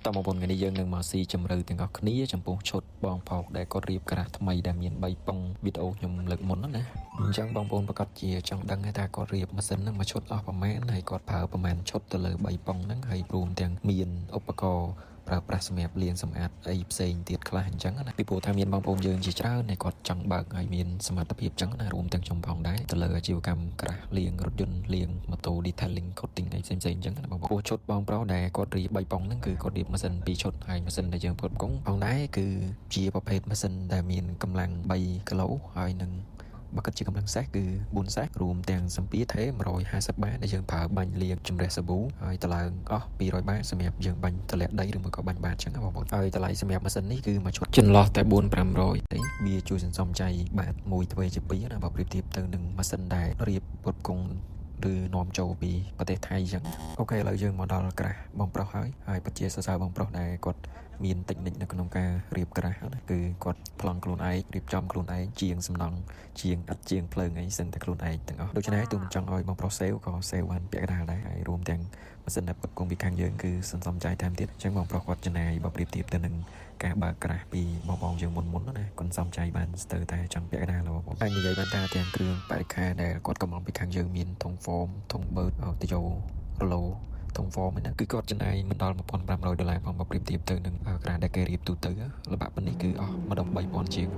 តមកបងនេះយើងនឹងមកស៊ីជម្រៅទាំងអស់គ្នាចំពោះឈុតបងផោកដែលគាត់រៀបក្រាស់ថ្មីដែលមាន3ប៉ុងវីដេអូខ្ញុំលើកមុនណាអញ្ចឹងបងប្អូនប្រកាសជាចង់ដឹងថាគាត់រៀបម៉ាស៊ីនហ្នឹងមួយឈុតអស់ប្រមាណហើយគាត់ប្រើប្រមាណឈុតទៅលើ3ប៉ុងហ្នឹងហើយរួមទាំងមានឧបករណ៍ប្រើប្រាស់សម្រាប់លាងសម្អាតអីផ្សេងទៀតខ្លះអញ្ចឹងណាពីព្រោះថាមានបងប្អូនយើងជាច្រើនដែលគាត់ចង់បើកឲ្យមានសមត្ថភាពអញ្ចឹងណារួមទាំងខ្ញុំផងដែរទៅលើអាជីវកម្មក្រាស់លាងរថយន្តលាងម៉ូតូ detailing coating អីផ្សេងៗអញ្ចឹងណាបងប្អូនឈុតបងប្រុសដែលគាត់រៀប3ប៉ុងហ្នឹងគឺគាត់រៀបម៉ាស៊ីន2ឈុតហើយម៉ាស៊ីនដែលយើងផ្គត់ផ្គង់ផងដែរគឺជាប្រភេទម៉ាស៊ីនដែលមានកម្លាំង3គីឡូហើយនឹងបើគិតជាកម្លាំងសេសគឺ4សេសរួមទាំងសម្ពាធថេ150បាតដែលយើងប្រើបាញ់លាងជំរះសាប៊ូហើយតម្លើងអស់200បាតសម្រាប់យើងបាញ់ទម្លាក់ដីឬមួយក៏បាញ់បាតអញ្ចឹងណាបងប្អូនហើយតម្លៃសម្រាប់ម៉ាស៊ីននេះគឺមួយឈុតចន្លោះតែ4-500ទេវាជួយសន្សំចៃបាត1ទ្វេជា2ណាបើប្រៀបធៀបទៅនឹងម៉ាស៊ីនដែលរៀបផ្គត់ផ្គង់ឬនាំចូលពីប្រទេសថៃអញ្ចឹងអូខេឥឡូវយើងមកដល់ក្រាស់បងប្រុសហើយពិតជាសរសើរបងប្រុសដែលគាត់មានតិចនិចនៅក្នុងការរៀបក្រាស់ណាគឺគាត់ប្លង់ខ្លួនឯងរៀបចំខ្លួនឯងជាងសំណង់ជាងអត់ជាងភ្លើងអីសឹងតែខ្លួនឯងទាំងអស់ដូច្នេះទូមិនចង់ឲ្យបងប្រុសសេវក៏សេវបានពាក់កណ្ដាលដែរហើយរួមទាំងម៉ាស៊ីនដែលផ្គត់ផ្គង់ពីខាងយើងគឺសន្សំចៃថែមទៀតអញ្ចឹងបងប្រុសគាត់ចំណាយបើប្រៀបធៀបទៅនឹងការបើកក្រាស់ពីបងយើងមុនណាគាត់សំចៃបានស្ទើរតែចង់ពាក់កណ្ដាលបងប្អូនហើយនិយាយបានថាទាំងគ្រឿងបរិក្ខារដែលគាត់កំងពីខាងយើងមានធុងហ្វមធុងបឺតទីយ៉ូរឡូធុងហ្វមហ្នឹងគឺគាត់ចំណាយមិនដល់$1,500ផងបើប្រៀបធៀបទៅនឹងក្រាស់ដែលគេរៀបទូទៅល្បាក់ប៉ុណ្នេះគឺអស់ម្ដុំ3000ជាង